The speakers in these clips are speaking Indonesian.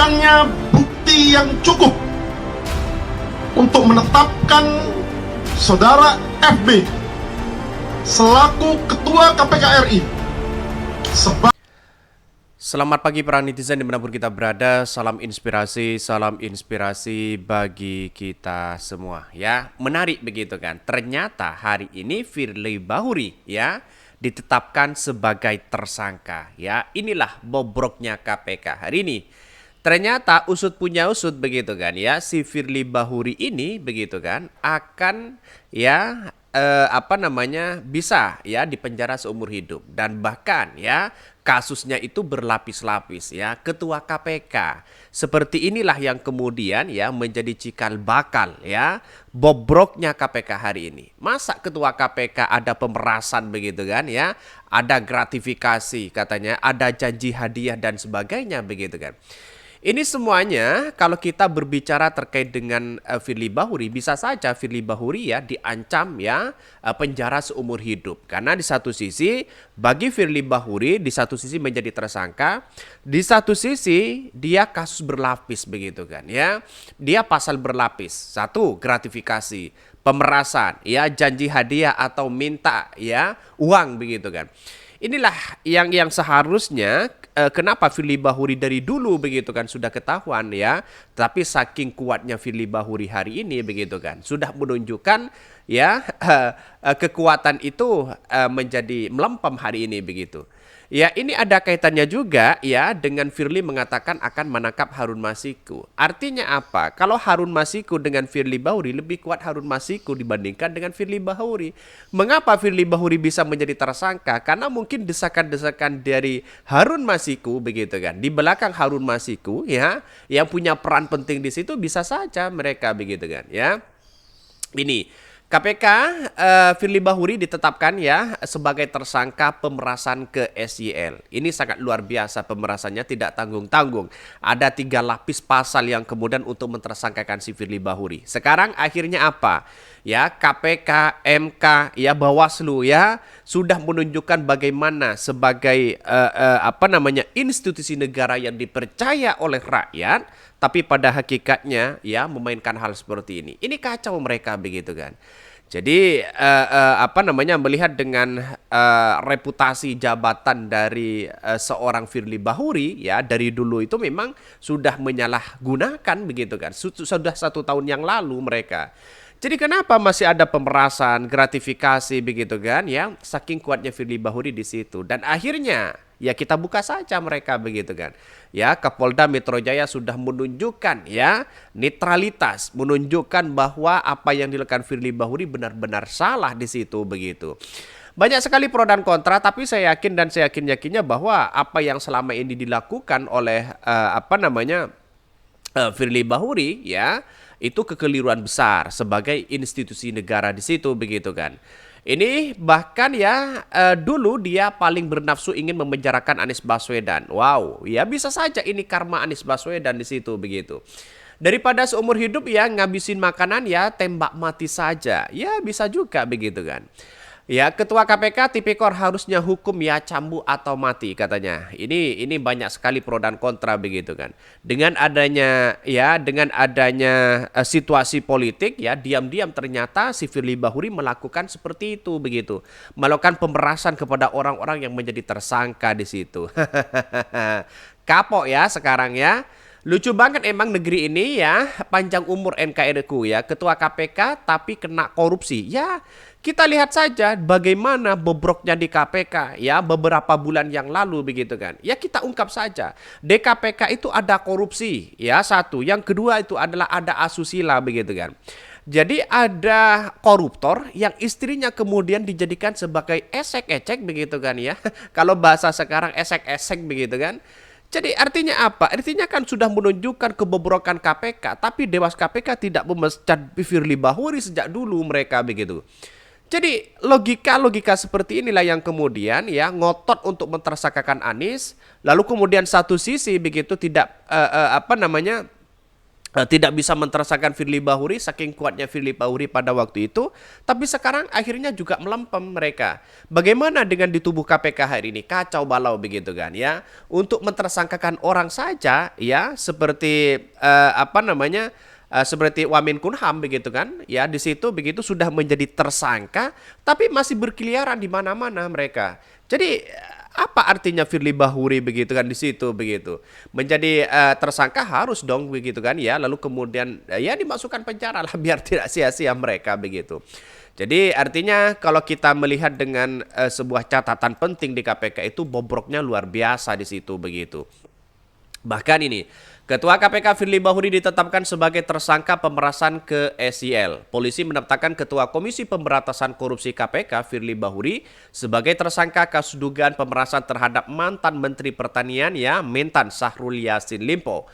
ditemukannya bukti yang cukup untuk menetapkan saudara FB selaku Ketua KPK RI sebagai. Selamat pagi para netizen dimanapun kita berada, salam inspirasi bagi kita semua ya. Menarik begitu kan, ternyata hari ini Firly Bahuri ya ditetapkan sebagai tersangka ya. Inilah bobroknya KPK hari ini. Ternyata usut punya usut begitu kan ya, si Firly Bahuri ini begitu kan akan ya bisa ya dipenjara seumur hidup, dan bahkan ya kasusnya itu berlapis-lapis ya. Ketua KPK seperti inilah yang kemudian ya menjadi cikal bakal ya bobroknya KPK hari ini. Masa ketua KPK ada pemerasan begitu kan ya, ada gratifikasi katanya, ada janji hadiah dan sebagainya begitu kan. Ini semuanya kalau kita berbicara terkait dengan Firly Bahuri, bisa saja Firly Bahuri ya diancam ya penjara seumur hidup. Karena di satu sisi bagi Firly Bahuri di satu sisi menjadi tersangka, di satu sisi dia kasus berlapis begitu kan ya. Dia pasal berlapis. Satu, gratifikasi, pemerasan, ya janji hadiah atau minta ya uang begitu kan. Inilah yang seharusnya kenapa Firly Bahuri dari dulu begitu kan sudah ketahuan ya, tapi saking kuatnya Firly Bahuri hari ini begitu kan sudah menunjukkan ya kekuatan itu menjadi melempem hari ini begitu. Ya, ini ada kaitannya juga ya dengan Firly mengatakan akan menangkap Harun Masiku. Artinya apa? Kalau Harun Masiku dengan Firly Bahuri, lebih kuat Harun Masiku dibandingkan dengan Firly Bahuri. Mengapa Firly Bahuri bisa menjadi tersangka? Karena mungkin desakan-desakan dari Harun Masiku begitu kan. Di belakang Harun Masiku ya, yang punya peran penting di situ bisa saja mereka begitu kan ya. Ini KPK Firly Bahuri ditetapkan ya sebagai tersangka pemerasan ke SYL. Ini sangat luar biasa, pemerasannya tidak tanggung-tanggung. Ada 3 lapis pasal yang kemudian untuk mentersangkakan si Firly Bahuri. Sekarang akhirnya apa? Ya KPK, MK, ya Bawaslu ya sudah menunjukkan bagaimana sebagai institusi negara yang dipercaya oleh rakyat, tapi pada hakikatnya ya memainkan hal seperti ini. Ini kacau mereka begitu kan. Jadi melihat dengan reputasi jabatan dari seorang Firly Bahuri ya dari dulu itu memang sudah menyalahgunakan begitu kan. Sudah 1 tahun yang lalu mereka. Jadi kenapa masih ada pemerasan, gratifikasi begitu kan ya, saking kuatnya Firly Bahuri di situ. Dan akhirnya ya kita buka saja mereka begitu kan. Ya, Kapolda Metro Jaya sudah menunjukkan ya netralitas, menunjukkan bahwa apa yang dilakukan Firly Bahuri benar-benar salah di situ begitu. Banyak sekali pro dan kontra, tapi saya yakin dan saya yakinnya bahwa apa yang selama ini dilakukan oleh Firly Bahuri ya itu kekeliruan besar sebagai institusi negara di situ begitu kan. Ini bahkan ya dulu dia paling bernafsu ingin memenjarakan Anies Baswedan. Wow, ya bisa saja ini karma Anies Baswedan di situ begitu. Daripada seumur hidup ya ngabisin makanan ya tembak mati saja. Ya bisa juga begitu kan. Ya, Ketua KPK tipikor harusnya hukum ya cambuk atau mati katanya. Ini banyak sekali pro dan kontra begitu kan. Dengan adanya situasi politik ya diam-diam ternyata si Firly Bahuri melakukan seperti itu begitu. Melakukan pemerasan kepada orang-orang yang menjadi tersangka di situ. Kapok ya sekarang ya. Lucu banget emang negeri ini ya, panjang umur NKRI-ku ya, ketua KPK tapi kena korupsi. Ya, kita lihat saja bagaimana bobroknya di KPK ya beberapa bulan yang lalu begitu kan. Ya kita ungkap saja, di KPK itu ada korupsi ya satu. Yang kedua itu adalah ada asusila begitu kan. Jadi ada koruptor yang istrinya kemudian dijadikan sebagai esek-ecek begitu kan ya. Kalau bahasa sekarang esek-esek begitu kan. Jadi artinya apa? Artinya kan sudah menunjukkan kebobrokan KPK, tapi Dewas KPK tidak memecat Firly Bahuri sejak dulu mereka begitu. Jadi logika seperti inilah yang kemudian ya ngotot untuk mentersangkakan Anies, lalu kemudian satu sisi begitu tidak tidak bisa mentersangkakan Firly Bahuri saking kuatnya Firly Bahuri pada waktu itu, tapi sekarang akhirnya juga melempem mereka. Bagaimana dengan di tubuh KPK hari ini? Kacau balau begitu kan ya. Untuk mentersangkakan orang saja ya seperti seperti Wamenkumham begitu kan ya, di situ begitu sudah menjadi tersangka tapi masih berkeliaran di mana-mana mereka. Jadi apa artinya Firly Bahuri begitu kan di situ begitu menjadi tersangka harus dong begitu kan ya, lalu kemudian ya dimasukkan penjara lah biar tidak sia-sia mereka begitu. Jadi artinya kalau kita melihat dengan sebuah catatan penting di KPK itu bobroknya luar biasa di situ begitu. Bahkan ini, Ketua KPK Firly Bahuri ditetapkan sebagai tersangka pemerasan ke SIL. Polisi menetapkan Ketua Komisi Pemberantasan Korupsi KPK Firly Bahuri sebagai tersangka kasus dugaan pemerasan terhadap mantan Menteri Pertanian ya, Mentan Syahrul Yassin Limpo.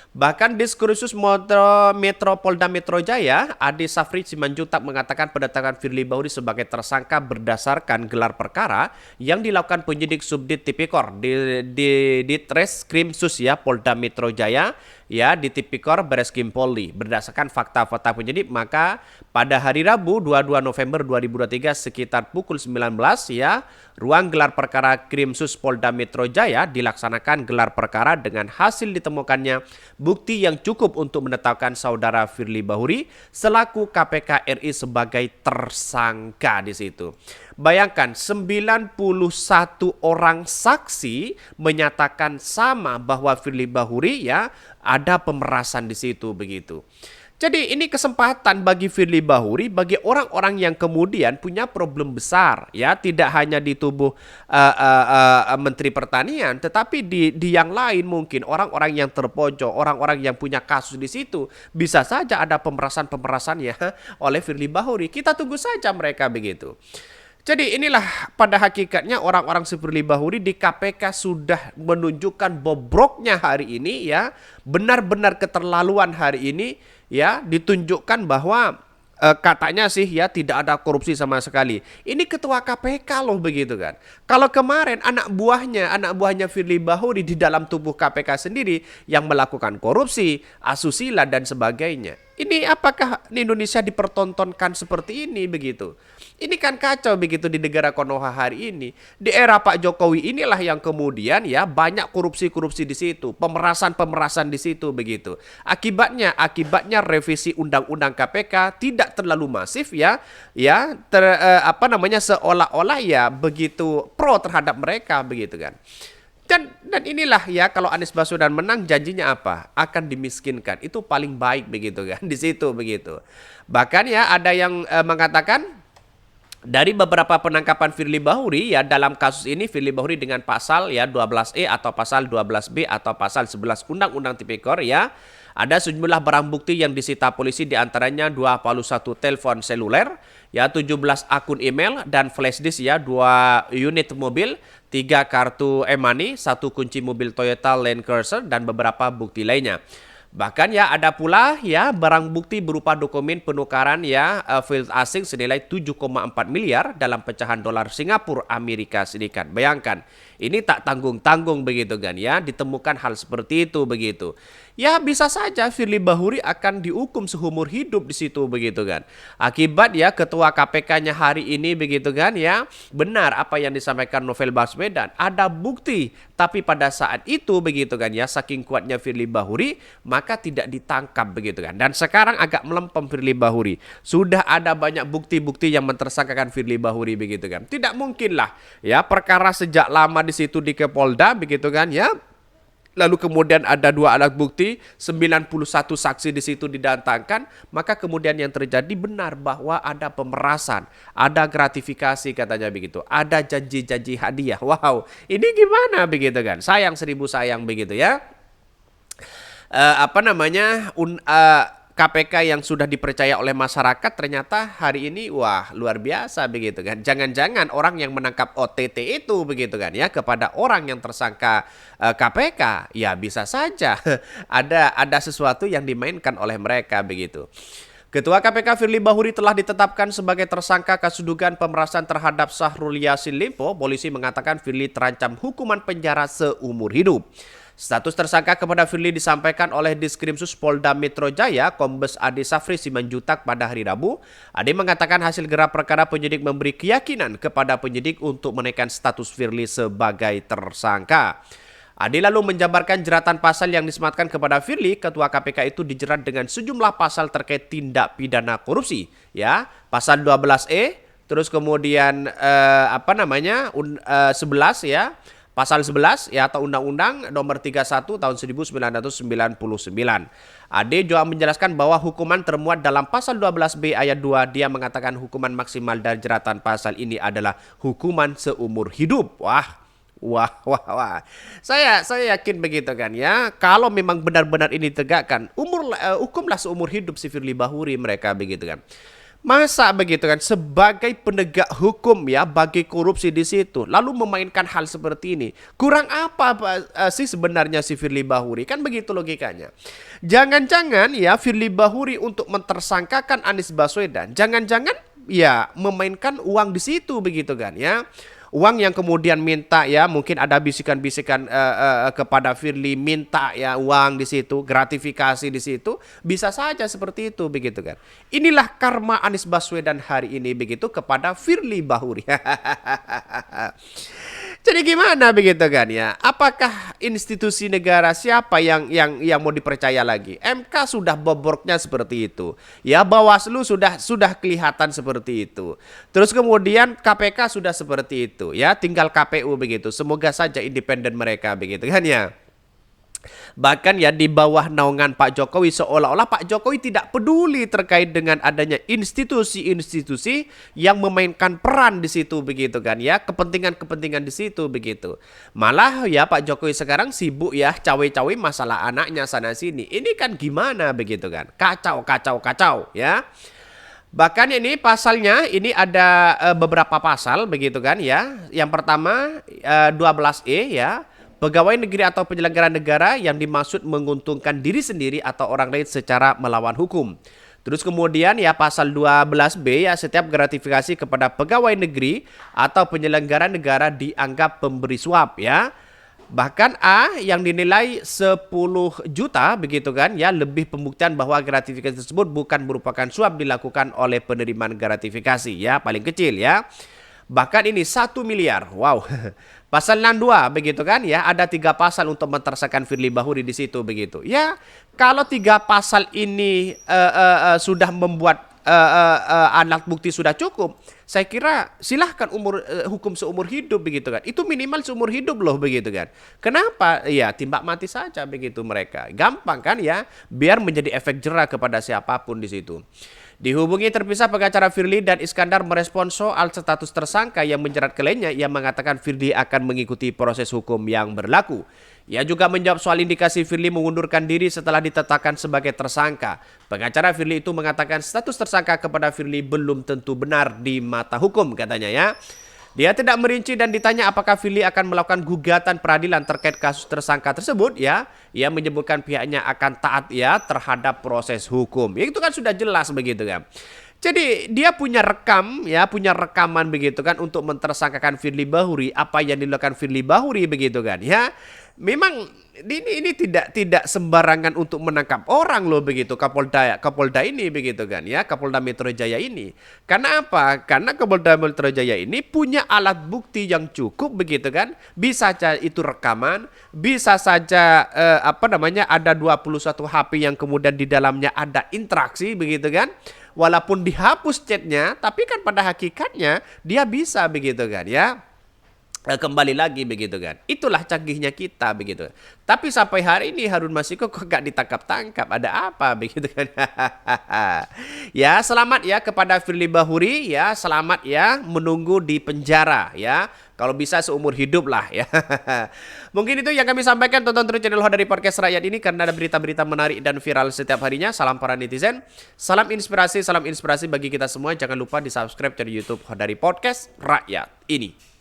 Bahkan Diskursus Metro Polda Metro Jaya, Ade Safri Simanjuntak mengatakan penetapan Firly Bahuri sebagai tersangka berdasarkan gelar perkara yang dilakukan penyidik Subdit Tipikor di Treskrimsus ya Polda Metro Jaya ya di Tipikor Bareskrim Polri. Berdasarkan fakta-fakta penyidik, maka pada hari Rabu 22 November 2023 sekitar pukul 19 ya, ruang gelar perkara Krimsus Polda Metro Jaya dilaksanakan gelar perkara dengan hasil ditemukannya bukti yang cukup untuk menetapkan saudara Firly Bahuri selaku KPK RI sebagai tersangka di situ. Bayangkan 91 orang saksi menyatakan sama bahwa Firly Bahuri ya ada pemerasan di situ begitu. Jadi ini kesempatan bagi Firly Bahuri, bagi orang-orang yang kemudian punya problem besar ya, tidak hanya di tubuh Menteri Pertanian, tetapi di yang lain mungkin orang-orang yang terpojok, orang-orang yang punya kasus di situ bisa saja ada pemerasan-pemerasan ya oleh Firly Bahuri. Kita tunggu saja mereka begitu. Jadi inilah pada hakikatnya orang-orang seperti Bahuri di KPK sudah menunjukkan bobroknya hari ini ya, benar-benar keterlaluan hari ini ya, ditunjukkan bahwa katanya sih ya tidak ada korupsi sama sekali. Ini ketua KPK loh begitu kan. Kalau kemarin anak buahnya Firly Bahuri di dalam tubuh KPK sendiri yang melakukan korupsi, asusila dan sebagainya. Ini apakah Indonesia dipertontonkan seperti ini begitu? Ini kan kacau begitu di negara Konoha hari ini. Di era Pak Jokowi inilah yang kemudian ya banyak korupsi-korupsi di situ, pemerasan-pemerasan di situ begitu. Akibatnya revisi undang-undang KPK tidak terlalu masif ya, seolah-olah ya begitu pro terhadap mereka begitu kan. Dan inilah ya kalau Anies Baswedan menang janjinya apa? Akan dimiskinkan. Itu paling baik begitu kan di situ begitu. Bahkan ya ada yang mengatakan dari beberapa penangkapan Firly Bahuri ya dalam kasus ini Firly Bahuri dengan pasal ya 12E atau pasal 12B atau pasal 11 Undang-Undang Tipikor ya, ada sejumlah barang bukti yang disita polisi diantaranya 21 telepon seluler ya, 17 akun email dan flash disk ya, 2 unit mobil, 3 kartu e-money, 1 kunci mobil Toyota Land Cruiser dan beberapa bukti lainnya. Bahkan ya ada pula ya barang bukti berupa dokumen penukaran ya valuta asing senilai 7,4 miliar dalam pecahan dolar Singapura Amerika Serikat. Bayangkan, ini tak tanggung-tanggung begitu kan ya, ditemukan hal seperti itu begitu. Ya bisa saja Firly Bahuri akan dihukum seumur hidup di situ begitu kan. Akibat ya ketua KPK-nya hari ini begitu kan ya, benar apa yang disampaikan Novel Baswedan, ada bukti tapi pada saat itu begitu kan ya, saking kuatnya Firly Bahuri maka tidak ditangkap begitu kan. Dan sekarang agak melempem Firly Bahuri. Sudah ada banyak bukti-bukti yang mentersangkakan Firly Bahuri begitu kan. Tidak mungkin lah ya perkara sejak lama di situ di Kepolda begitu kan ya. Lalu kemudian ada 2 alat bukti, 91 saksi di situ didatangkan, maka kemudian yang terjadi benar bahwa ada pemerasan, ada gratifikasi katanya begitu, ada janji-janji hadiah. Wow, ini gimana begitu kan? Sayang 1000 sayang begitu ya. KPK yang sudah dipercaya oleh masyarakat ternyata hari ini wah luar biasa begitu kan. Jangan-jangan orang yang menangkap OTT itu begitu kan ya kepada orang yang tersangka KPK ya bisa saja ada sesuatu yang dimainkan oleh mereka begitu. Ketua KPK Firly Bahuri telah ditetapkan sebagai tersangka kasus dugaan pemerasan terhadap Syahrul Yassin Limpo. Polisi mengatakan Firly terancam hukuman penjara seumur hidup. Status tersangka kepada Firly disampaikan oleh Diskrimsus Polda Metro Jaya, Kombes Ade Safri Simanjuntak pada hari Rabu. Ade mengatakan hasil gerak perkara penyidik memberi keyakinan kepada penyidik untuk menaikkan status Firly sebagai tersangka. Ade lalu menjabarkan jeratan pasal yang disematkan kepada Firly. Ketua KPK itu dijerat dengan sejumlah pasal terkait tindak pidana korupsi, ya, pasal 12E, terus kemudian 11, ya. Pasal 11 ya, atau Undang-Undang Nomor 31 Tahun 1999. Ade juga menjelaskan bahwa hukuman termuat dalam pasal 12B ayat 2. Dia mengatakan hukuman maksimal dari jeratan pasal ini adalah hukuman seumur hidup. Wah. Saya yakin begitu kan ya. Kalau memang benar-benar ini tegakkan, hukumlah seumur hidup si Firly Bahuri mereka begitu kan. Masa begitu kan, sebagai penegak hukum ya bagi korupsi di situ, lalu memainkan hal seperti ini. Kurang apa sih sebenarnya si Firly Bahuri? Kan begitu logikanya. Jangan-jangan ya Firly Bahuri untuk mentersangkakan Anies Baswedan, jangan-jangan ya memainkan uang di situ begitu kan ya. Uang yang kemudian minta ya, mungkin ada bisikan-bisikan kepada Firly, minta ya uang di situ, gratifikasi di situ, bisa saja seperti itu begitu kan. Inilah karma Anies Baswedan hari ini begitu kepada Firly Bahuri. Jadi gimana begitu kan ya? Apakah institusi negara siapa yang mau dipercaya lagi? MK sudah bobroknya seperti itu. Ya, Bawaslu sudah kelihatan seperti itu. Terus kemudian KPK sudah seperti itu ya, tinggal KPU begitu. Semoga saja independen mereka begitu kan ya. Bahkan ya di bawah naungan Pak Jokowi, seolah-olah Pak Jokowi tidak peduli terkait dengan adanya institusi-institusi yang memainkan peran di situ begitu kan ya, kepentingan-kepentingan di situ begitu. Malah ya Pak Jokowi sekarang sibuk ya cawe-cawe masalah anaknya sana sini. Ini kan gimana begitu kan? Kacau ya. Bahkan ini pasalnya ini ada beberapa pasal begitu kan ya. Yang pertama 12E ya. Pegawai negeri atau penyelenggara negara yang dimaksud menguntungkan diri sendiri atau orang lain secara melawan hukum. Terus kemudian ya pasal 12B ya, setiap gratifikasi kepada pegawai negeri atau penyelenggara negara dianggap pemberi suap ya. Bahkan A yang dinilai 10 juta begitu kan ya, lebih pembuktian bahwa gratifikasi tersebut bukan merupakan suap dilakukan oleh penerimaan gratifikasi ya, paling kecil ya. Bahkan ini 1 miliar. Wow. Pasal 62 begitu kan ya, ada 3 pasal untuk mentersangkakan Firly Bahuri di situ begitu. Ya, kalau 3 pasal ini sudah membuat alat bukti sudah cukup, saya kira silahkan hukum seumur hidup begitu kan. Itu minimal seumur hidup loh begitu kan. Kenapa? Ya timbak mati saja begitu mereka. Gampang kan ya, biar menjadi efek jera kepada siapapun di situ. Dihubungi terpisah pengacara Firly dan Iskandar merespon soal status tersangka yang menjerat kliennya. Ia mengatakan Firly akan mengikuti proses hukum yang berlaku. Ia juga menjawab soal indikasi Firly mengundurkan diri setelah ditetapkan sebagai tersangka. Pengacara Firly itu mengatakan status tersangka kepada Firly belum tentu benar di mata hukum katanya ya. Dia tidak merinci dan ditanya apakah Firly akan melakukan gugatan peradilan terkait kasus tersangka tersebut ya. Ia menyebutkan pihaknya akan taat ya terhadap proses hukum. Ya, itu kan sudah jelas begitu kan. Jadi dia punya rekaman begitu kan untuk mentersangkakan Firly Bahuri, apa yang dilakukan Firly Bahuri begitu kan ya. Memang ini tidak sembarangan untuk menangkap orang loh begitu Kapolda ini begitu kan ya, Kapolda Metro Jaya ini. Karena apa? Karena Kapolda Metro Jaya ini punya alat bukti yang cukup begitu kan. Bisa saja itu rekaman, bisa saja ada 21 HP yang kemudian di dalamnya ada interaksi begitu kan. Walaupun dihapus chatnya, tapi kan pada hakikatnya dia bisa begitu kan ya. Kembali lagi begitu kan. Itulah canggihnya kita begitu. Tapi sampai hari ini Harun Masiku kok gak ditangkap-tangkap. Ada apa begitu kan. Ya selamat ya kepada Firly Bahuri ya. Selamat ya menunggu di penjara ya. Kalau bisa seumur hidup lah ya. Mungkin itu yang kami sampaikan. Tonton terus channel Hodari Podcast Rakyat ini karena ada berita-berita menarik dan viral setiap harinya. Salam para netizen. Salam inspirasi bagi kita semua. Jangan lupa di subscribe channel YouTube Hodari Podcast Rakyat ini.